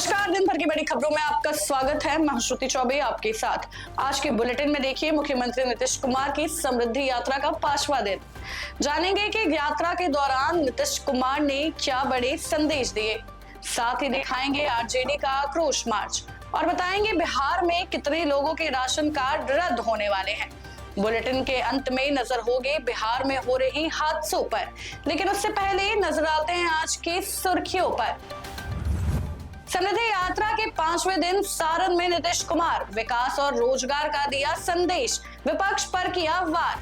नमस्कार। दिन भर की बड़ी खबरों में आपका स्वागत है। मैं श्रुति चौबे आपके साथ। आज के बुलेटिन में देखिए मुख्यमंत्री नीतीश कुमार की समृद्धि यात्रा का 5वां दिन। जानेंगे कि यात्रा के दौरान नीतीश कुमार ने क्या बड़े संदेश दिए। साथ ही दिखाएंगे आरजेडी का आक्रोश मार्च और बताएंगे बिहार में कितने लोगों के राशन कार्ड रद्द होने वाले हैं। बुलेटिन के अंत में नजर होगी बिहार में हो रही हादसों पर, लेकिन उससे पहले नजर आते हैं आज की सुर्खियों पर। समृद्धि यात्रा के 5वें दिन सारण में नीतीश कुमार विकास और रोजगार का दिया संदेश, विपक्ष पर किया वार।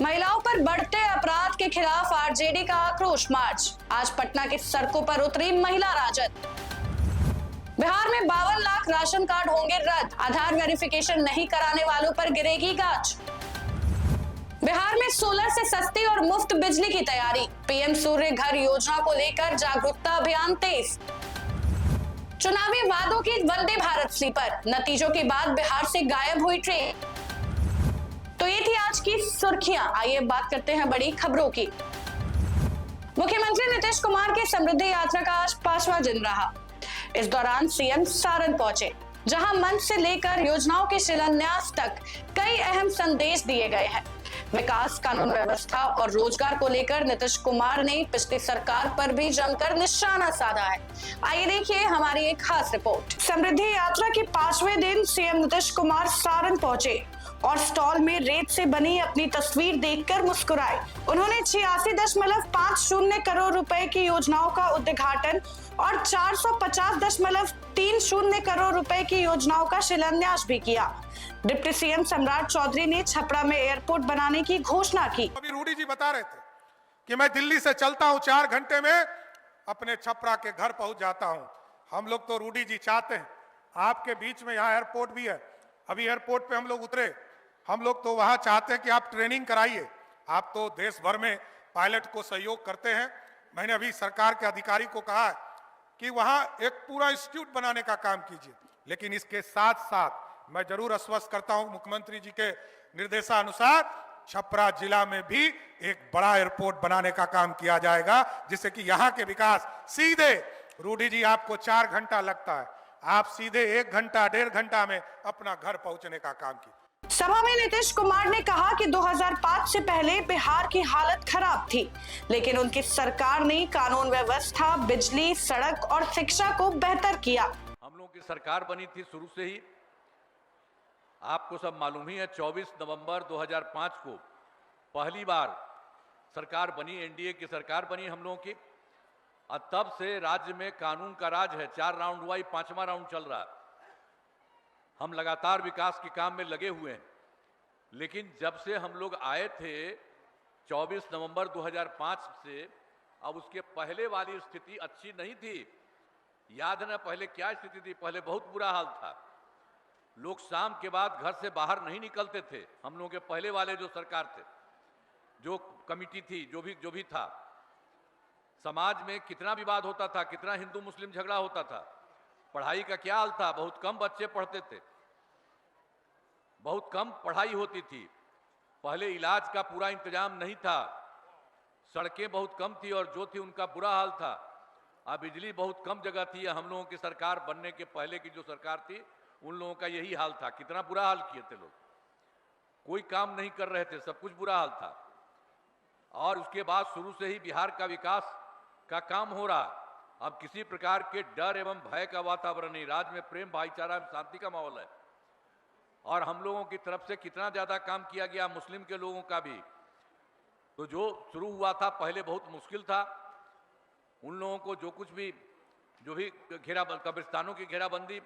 महिलाओं पर बढ़ते अपराध के खिलाफ आरजेडी का आक्रोश मार्च, आज पटना की सड़कों पर उतरी महिला राजद। बिहार में 52 लाख राशन कार्ड होंगे रद्द, आधार वेरिफिकेशन नहीं कराने वालों पर गिरेगी गाज। बिहार में सोलर से सस्ती और मुफ्त बिजली की तैयारी, पीएम सूर्य घर योजना को लेकर जागरूकता अभियान तेज। चुनावी वादों की वंदे भारत स्लीपर, नतीजों के बाद बिहार से गायब हुई ट्रेन। तो ये थी आज की सुर्खियां। आइए बात करते हैं बड़ी खबरों की। मुख्यमंत्री नीतीश कुमार की समृद्धि यात्रा का आज 5वां दिन रहा। इस दौरान सीएम सारण पहुंचे, जहां मंच से लेकर योजनाओं के शिलान्यास तक कई अहम संदेश दिए गए हैं। विकास, कानून व्यवस्था और रोजगार को लेकर नीतीश कुमार ने पिछली सरकार पर भी जमकर निशाना साधा है। आइए देखिए हमारी एक खास रिपोर्ट। समृद्धि यात्रा के 5वें दिन सीएम नीतीश कुमार सारण पहुंचे और स्टॉल में रेत से बनी अपनी तस्वीर देखकर मुस्कुराए। उन्होंने 86.50 करोड़ रुपए की योजनाओं का उद्घाटन और 450.30 करोड़ रुपए की योजनाओं का शिलान्यास भी किया। डिप्टी सीएम सम्राट चौधरी ने छपरा में एयरपोर्ट बनाने की घोषणा की। अभी रूडी जी बता रहे थे कि मैं दिल्ली से चलता हूं, 4 घंटे में अपने छपरा के घर पहुंच जाता हूं। हम लोग तो रूडी जी चाहते हैं आपके बीच में यहाँ एयरपोर्ट भी है। अभी एयरपोर्ट पे हम लोग उतरे, हम लोग तो वहां चाहते हैं कि आप ट्रेनिंग कराइए। आप तो देश भर में पायलट को सहयोग करते हैं। मैंने अभी सरकार के अधिकारी को कहा है कि वहां एक पूरा इंस्टीट्यूट बनाने का काम कीजिए, लेकिन इसके साथ साथ मैं जरूर आश्वस्त करता हूं मुख्यमंत्री जी के निर्देशानुसार छपरा जिला में भी एक बड़ा एयरपोर्ट बनाने का काम किया जाएगा, जिससे कि यहां के विकास सीधे, रूडी जी आपको 4 घंटा लगता है, आप सीधे 1 घंटा 1.5 घंटा में अपना घर पहुंचने का काम कीजिए। सभा में नीतीश कुमार ने कहा कि 2005 से पहले बिहार की हालत खराब थी, लेकिन उनकी सरकार ने कानून व्यवस्था, बिजली, सड़क और शिक्षा को बेहतर किया। हम लोगों की सरकार बनी थी शुरू से ही, आपको सब मालूम ही है। 24 नवंबर 2005 को पहली बार सरकार बनी, एनडीए की सरकार बनी हम लोगों की, और तब से राज्य में कानून का राज है। 4 राउंड हुआ, 5वां राउंड चल रहा है। हम लगातार विकास के काम में लगे हुए हैं, लेकिन जब से हम लोग आए थे 24 नवंबर 2005 से, अब उसके पहले वाली स्थिति अच्छी नहीं थी। याद है ना पहले क्या स्थिति थी? पहले बहुत बुरा हाल था। लोग शाम के बाद घर से बाहर नहीं निकलते थे। हम लोगों के पहले वाले जो सरकार थे, जो कमिटी थी, जो भी था, समाज में कितना विवाद होता था, कितना हिंदू मुस्लिम झगड़ा होता था। पढ़ाई का क्या हाल था? बहुत कम बच्चे पढ़ते थे, बहुत कम पढ़ाई होती थी। पहले इलाज का पूरा इंतजाम नहीं था, सड़कें बहुत कम थी और जो थी उनका बुरा हाल था। अब बिजली बहुत कम जगह थी। हम लोगों की सरकार बनने के पहले की जो सरकार थी, उन लोगों का यही हाल था। कितना बुरा हाल किए थे लोग, कोई काम नहीं कर रहे थे, सब कुछ बुरा हाल था। और उसके बाद शुरू से ही बिहार का विकास का काम हो रहा। अब किसी प्रकार के डर एवं भय का वातावरण नहीं, राज्य में प्रेम, भाईचारा एवं शांति का माहौल है। और हम लोगों की तरफ से कितना ज्यादा काम किया गया, मुस्लिम के लोगों का भी। तो जो शुरू हुआ था पहले बहुत मुश्किल था। उन लोगों को जो भी कब्रिस्तानों की घेराबंदी,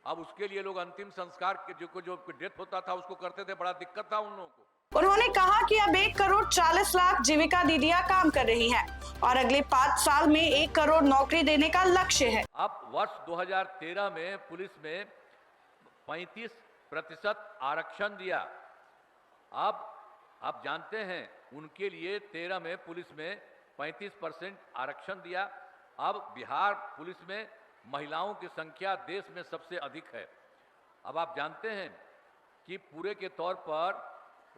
अब उसके लिए लोग अंतिम संस्कार के जो डेथ होता था उसको करते थे, बड़ा दिक्कत था उन लोगों को। उन्होंने कहा कि अब 1 करोड़ 40 लाख जीविका दीदियां काम कर रही हैं और अगले 5 साल में 1 करोड़ नौकरी देने का लक्ष्य है। अब वर्ष 2013 में पुलिस में 35% आरक्षण दिया। अब आप जानते हैं उनके लिए 13 में पुलिस में 35% आरक्षण दिया। अब बिहार पुलिस में महिलाओं की संख्या देश में सबसे अधिक है। अब आप जानते हैं कि पूरे के तौर पर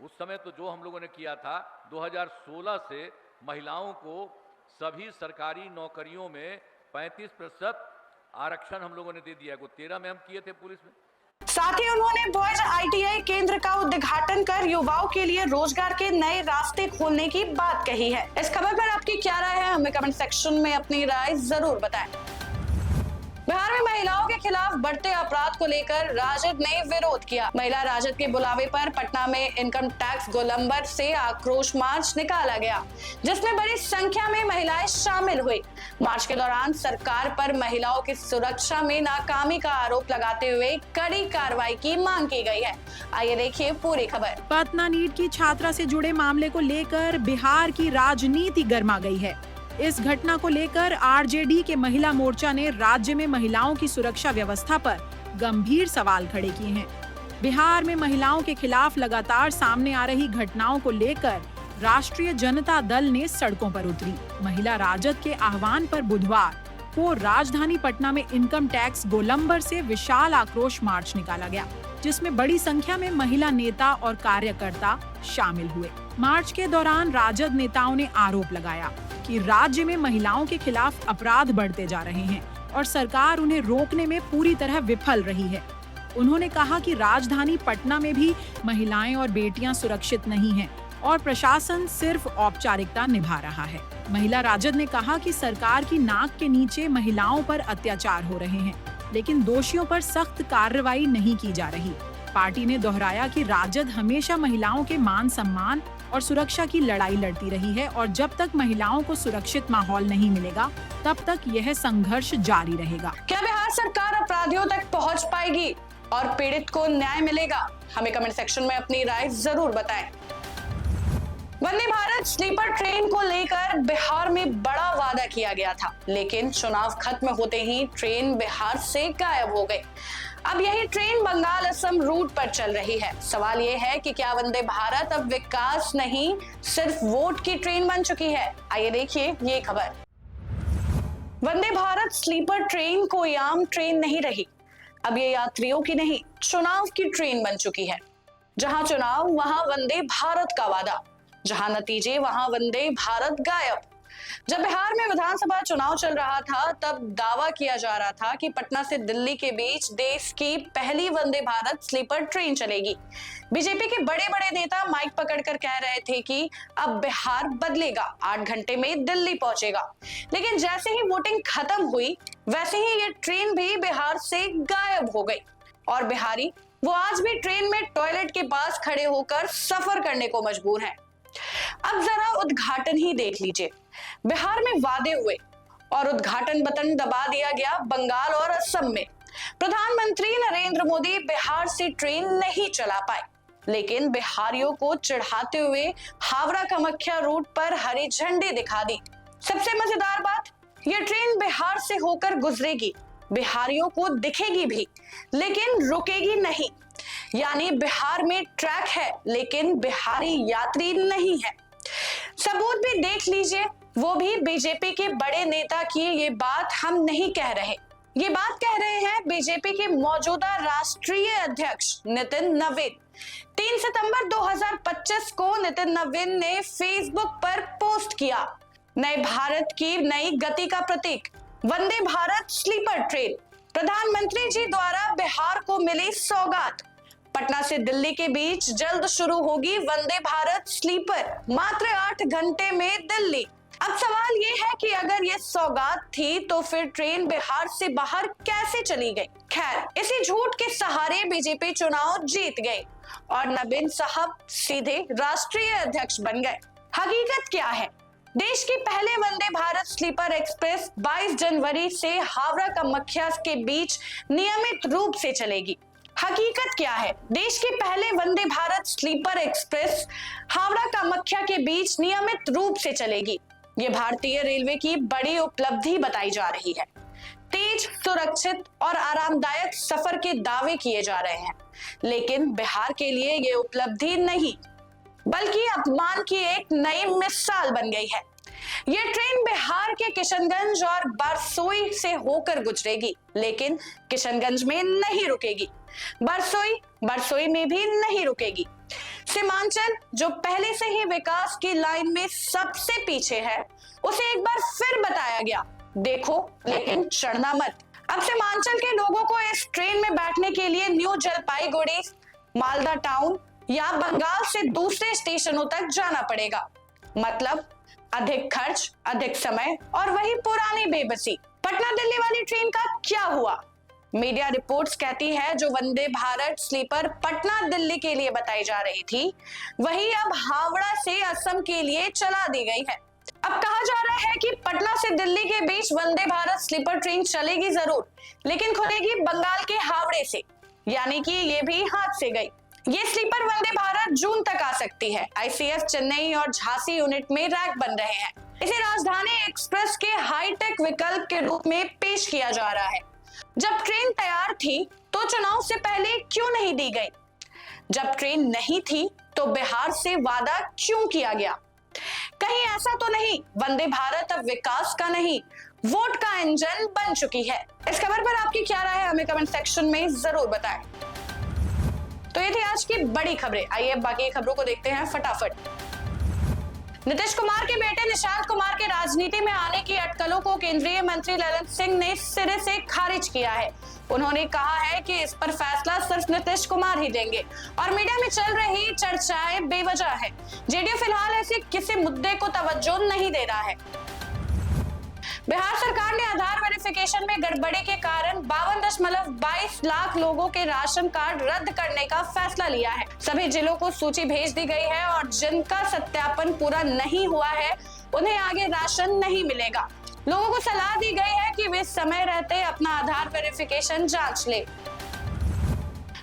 उस समय तो जो हम लोगों ने किया था 2016 से महिलाओं को सभी सरकारी नौकरियों में 35% आरक्षण हम लोगों ने दे दिया है। 13 में हम किए थे पुलिस में। साथ ही उन्होंने भुज ITI केंद्र का उद्घाटन कर युवाओं के लिए रोजगार के नए रास्ते खोलने की बात कही है। इस खबर पर आपकी क्या राय है, हमें कमेंट सेक्शन में अपनी राय जरूर बताएं। बिहार में महिलाओं के खिलाफ बढ़ते अपराध को लेकर राजद ने विरोध किया। महिला राजद के बुलावे पर पटना में इनकम टैक्स गोलंबर से आक्रोश मार्च निकाला गया, जिसमें बड़ी संख्या में महिलाएं शामिल हुई। मार्च के दौरान सरकार पर महिलाओं की सुरक्षा में नाकामी का आरोप लगाते हुए कड़ी कार्रवाई की मांग की गई है। आइए देखिए पूरी खबर। पटना नीट की छात्रा से जुड़े मामले को लेकर बिहार की राजनीति गर्मा गई है। इस घटना को लेकर आरजेडी के महिला मोर्चा ने राज्य में महिलाओं की सुरक्षा व्यवस्था पर गंभीर सवाल खड़े किए हैं। बिहार में महिलाओं के खिलाफ लगातार सामने आ रही घटनाओं को लेकर राष्ट्रीय जनता दल ने सड़कों पर उतरी। महिला राजद के आह्वान पर बुधवार को राजधानी पटना में इनकम टैक्स गोलंबर से विशाल आक्रोश मार्च निकाला गया, जिसमें बड़ी संख्या में महिला नेता और कार्यकर्ता शामिल हुए। मार्च के दौरान राजद नेताओं ने आरोप लगाया कि राज्य में महिलाओं के खिलाफ अपराध बढ़ते जा रहे हैं और सरकार उन्हें रोकने में पूरी तरह विफल रही है। उन्होंने कहा कि राजधानी पटना में भी महिलाएं और बेटियां सुरक्षित नहीं हैं और प्रशासन सिर्फ औपचारिकता निभा रहा है। महिला राजद ने कहा कि सरकार की नाक के नीचे महिलाओं पर अत्याचार हो रहे हैं, लेकिन दोषियों पर सख्त कार्रवाई नहीं की जा रही। पार्टी ने दोहराया कि राजद हमेशा महिलाओं के मान सम्मान और सुरक्षा की लड़ाई लड़ती रही है और जब तक महिलाओं को सुरक्षित माहौल नहीं मिलेगा तब तक यह संघर्ष जारी रहेगा। क्या बिहार सरकार अपराधियों तक पहुंच पाएगी और पीड़ित को न्याय मिलेगा? हमें कमेंट सेक्शन में अपनी राय जरूर बताएं। वंदे भारत स्लीपर ट्रेन को लेकर बिहार में बड़ा वादा किया गया था, लेकिन चुनाव खत्म होते ही ट्रेन बिहार से गायब हो गई। अब यही ट्रेन बंगाल असम रूट पर चल रही है। सवाल ये है कि क्या वंदे भारत अब विकास नहीं सिर्फ वोट की ट्रेन बन चुकी है? आइए देखिए ये खबर। वंदे भारत स्लीपर ट्रेन कोई आम ट्रेन नहीं रही। अब ये यात्रियों की नहीं, चुनाव की ट्रेन बन चुकी है। जहां चुनाव वहां वंदे भारत का वादा, जहां नतीजे वहां वंदे भारत गायब। जब बिहार में विधानसभा चुनाव चल रहा था तब दावा किया जा रहा था कि पटना से दिल्ली के बीच देश की पहली वंदे भारत स्लीपर ट्रेन चलेगी। बीजेपी के बड़े बड़े नेता माइक पकड़कर कह रहे थे कि अब बिहार बदलेगा, 8 घंटे में दिल्ली पहुंचेगा। लेकिन जैसे ही वोटिंग खत्म हुई वैसे ही ये ट्रेन भी बिहार से गायब हो गई और बिहारी वो आज भी ट्रेन में टॉयलेट के पास खड़े होकर सफर करने को मजबूर हैं। अब जरा उद्घाटन ही देख लीजिए। बिहार में वादे हुए और उद्घाटन बटन दबा दिया गया बंगाल और असम में। प्रधानमंत्री नरेंद्र मोदी बिहार से ट्रेन नहीं चला पाए, लेकिन बिहारियों को चिढ़ाते हुए हावड़ा कामाख्या रूट पर हरी झंडी दिखा दी। सबसे मजेदार बात, यह ट्रेन बिहार से होकर गुजरेगी, बिहारियों को दिखेगी भी, लेकिन रुकेगी नहीं। यानी बिहार में ट्रैक है लेकिन बिहारी यात्री नहीं है। सबूत भी देख लीजिए, वो भी बीजेपी के बड़े नेता की ये बात हम नहीं कह रहे, ये बात कह रहे हैं बीजेपी के मौजूदा राष्ट्रीय अध्यक्ष नितिन नवीन। 3 सितंबर 2025 को नितिन नवीन ने फेसबुक पर पोस्ट किया, नए भारत की नई गति का प्रतीक वंदे भारत स्लीपर ट्रेन, प्रधानमंत्री जी द्वारा बिहार को मिली सौगात। पटना से दिल्ली के बीच जल्द शुरू होगी वंदे भारत स्लीपर, मात्र 8 घंटे में दिल्ली। अब सवाल ये है कि अगर ये सौगात थी तो फिर ट्रेन बिहार से बाहर कैसे चली गई? खैर, इसी झूठ के सहारे बीजेपी चुनाव जीत गई और नवीन साहब सीधे राष्ट्रीय अध्यक्ष बन गए। हकीकत क्या है? देश की पहले वंदे भारत स्लीपर एक्सप्रेस 22 जनवरी से हावड़ा कामाख्या के बीच नियमित रूप से चलेगी। हकीकत क्या है? देश के पहले वंदे भारत स्लीपर एक्सप्रेस हावड़ा कामाख्या के बीच नियमित रूप से चलेगी। ये भारतीय रेलवे की बड़ी उपलब्धि बताई जा रही है। तेज, सुरक्षित और आरामदायक सफर के दावे किए जा रहे हैं, लेकिन बिहार के लिए ये उपलब्धि नहीं बल्कि अपमान की एक नई मिसाल बन गई है। ये ट्रेन बिहार के किशनगंज और बरसोई से होकर गुजरेगी, लेकिन किशनगंज में नहीं रुकेगी, बरसोई में भी नहीं रुकेगी। सीमांचल, जो पहले से ही विकास की लाइन में सबसे पीछे है, उसे एक बार फिर बताया गया, देखो लेकिन चढ़ना मत। अब सीमांचल के लोगों को इस ट्रेन में बैठने के लिए न्यू जलपाईगुड़ी, मालदा टाउन या बंगाल से दूसरे स्टेशनों तक जाना पड़ेगा। मतलब अधिक खर्च, अधिक समय और वही पुरानी बेबसी। पटना दिल्ली वाली ट्रेन का क्या हुआ? मीडिया रिपोर्ट्स कहती है जो वंदे भारत स्लीपर पटना दिल्ली के लिए बताई जा रही थी, वही अब हावड़ा से असम के लिए चला दी गई है। अब कहा जा रहा है कि पटना से दिल्ली के बीच वंदे भारत स्लीपर ट्रेन चलेगी जरूर, लेकिन खुलेगी बंगाल के हावड़े से, यानी कि ये भी हाथ से गई। ये स्लीपर वंदे भारत जून तक आ सकती है। आईसीएफ चेन्नई और झांसी यूनिट में रैक बन रहे हैं। इसे राजधानी एक्सप्रेस के हाईटेक विकल्प के रूप में पेश किया जा रहा है। जब ट्रेन तैयार थी तो चुनाव से पहले क्यों नहीं दी गई? जब ट्रेन नहीं थी तो बिहार से वादा क्यों किया गया? कहीं ऐसा तो नहीं वंदे भारत अब विकास का नहीं, वोट का इंजन बन चुकी है? इस खबर पर आपकी क्या राय है, हमें कमेंट सेक्शन में जरूर बताएं। तो ये थी आज की बड़ी खबरें। आइए अब बाकी खबरों को देखते हैं फटाफट। नीतीश कुमार के बेटे निशांत कुमार के राजनीति में आने की अटकलों को केंद्रीय मंत्री ललन सिंह ने सिरे से खारिज किया है। उन्होंने कहा है कि इस पर फैसला सिर्फ नीतीश कुमार ही देंगे और मीडिया में चल रही चर्चाएं बेवजह है। जेडीयू फिलहाल ऐसे किसी मुद्दे को तवज्जो नहीं दे रहा है। बिहार सरकार ने आधार वेरिफिकेशन में गड़बड़ी के कारण 52.22 लाख लोगों के राशन कार्ड रद्द करने का फैसला लिया है। सभी जिलों को सूची भेज दी गई है और जिनका सत्यापन पूरा नहीं हुआ है उन्हें आगे राशन नहीं मिलेगा। लोगों को सलाह दी गई है कि वे समय रहते अपना आधार वेरिफिकेशन जांच ले।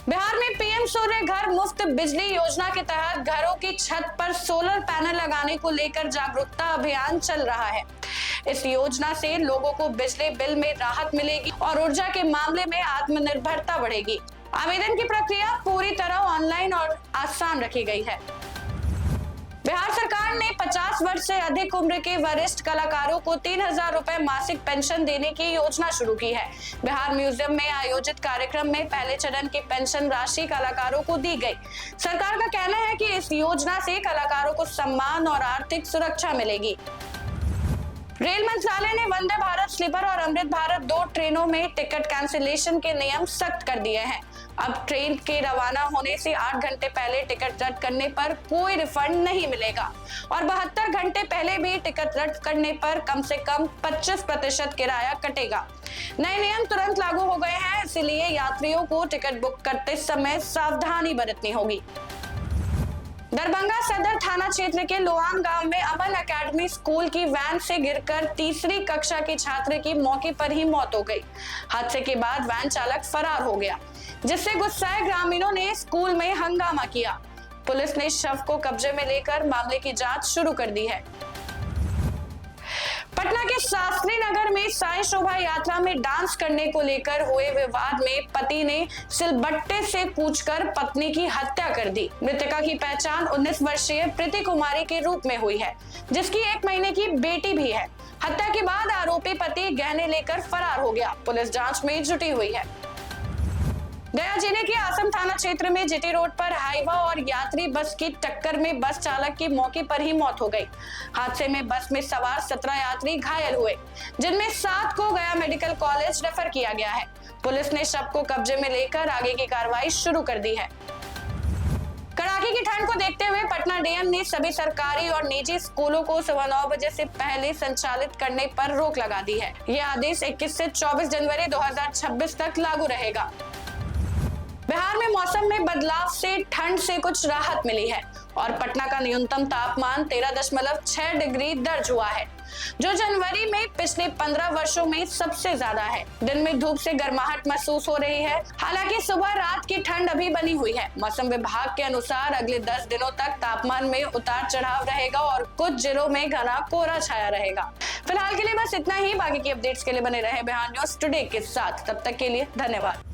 बिहार में पीएम सूर्य घर मुफ्त बिजली योजना के तहत घरों की छत पर सोलर पैनल लगाने को लेकर जागरूकता अभियान चल रहा है। इस योजना से लोगों को बिजली बिल में राहत मिलेगी और ऊर्जा के मामले में आत्मनिर्भरता बढ़ेगी। आवेदन की प्रक्रिया पूरी तरह ऑनलाइन और आसान रखी गई है। बिहार सरकार ने 50 वर्ष से अधिक उम्र के वरिष्ठ कलाकारों को 3,000 रुपए मासिक पेंशन देने की योजना शुरू की है। बिहार म्यूजियम में आयोजित कार्यक्रम में पहले चरण की पेंशन राशि कलाकारों को दी गई। सरकार का कहना है कि इस योजना से कलाकारों को सम्मान और आर्थिक सुरक्षा मिलेगी। रेल मंत्रालय ने वंदे भारत स्लीपर और अमृत भारत 2 ट्रेनों में टिकट कैंसिलेशन के नियम सख्त कर दिए हैं। अब ट्रेन के रवाना होने से 8 घंटे पहले टिकट रद्द करने पर कोई रिफंड नहीं मिलेगा और 72 घंटे पहले भी टिकट रद्द करने पर कम से कम 25% किराया कटेगा। नए नियम तुरंत लागू हो गए हैं, इसलिए यात्रियों को टिकट बुक करते समय सावधानी बरतनी होगी। दरभंगा सदर थाना क्षेत्र के लोआन गांव में अमन एकेडमी स्कूल की वैन से गिरकर तीसरी कक्षा की छात्र की मौके पर ही मौत हो गई। हादसे के बाद वैन चालक फरार हो गया, जिससे गुस्साए ग्रामीणों ने स्कूल में हंगामा किया। पुलिस ने शव को कब्जे में लेकर मामले की जांच शुरू कर दी है। पटना के शास्त्री नगर में साई शोभा यात्रा में डांस करने को लेकर हुए विवाद में पति ने सिलबट्टे से कूचकर पत्नी की हत्या कर दी। मृतका की पहचान 19 वर्षीय प्रीति कुमारी के रूप में हुई है, जिसकी 1 महीने की बेटी भी है। हत्या के बाद आरोपी पति गहने लेकर फरार हो गया। पुलिस जांच में जुटी हुई है। गया जिले के आसम थाना क्षेत्र में जीटी रोड पर हाईवा और यात्री बस की टक्कर में बस चालक की मौके पर ही मौत हो गई। हादसे में बस में सवार 17 यात्री घायल हुए, जिनमें 7 को गया मेडिकल कॉलेज रेफर किया गया है। पुलिस ने शव को कब्जे में लेकर आगे की कार्रवाई शुरू कर दी है। कड़ाके की ठंड को देखते हुए पटना डीएम ने सभी सरकारी और निजी स्कूलों को सुबह 9 बजे से पहले संचालित करने पर रोक लगा दी है। यह आदेश 21 से 24 जनवरी 2026 तक लागू रहेगा। बिहार में मौसम में बदलाव से ठंड से कुछ राहत मिली है और पटना का न्यूनतम तापमान 13.6 डिग्री दर्ज हुआ है, जो जनवरी में पिछले 15 वर्षों में सबसे ज्यादा है। दिन में धूप से गर्माहट महसूस हो रही है। हालांकि सुबह रात की ठंड अभी बनी हुई है। मौसम विभाग के अनुसार अगले 10 दिनों तक तापमान में उतार चढ़ाव रहेगा और कुछ जिलों में घना कोहरा छाया रहेगा। फिलहाल के लिए बस इतना ही। बाकी की अपडेट्स के लिए बने रहे बिहार न्यूज टुडे के साथ। तब तक के लिए धन्यवाद।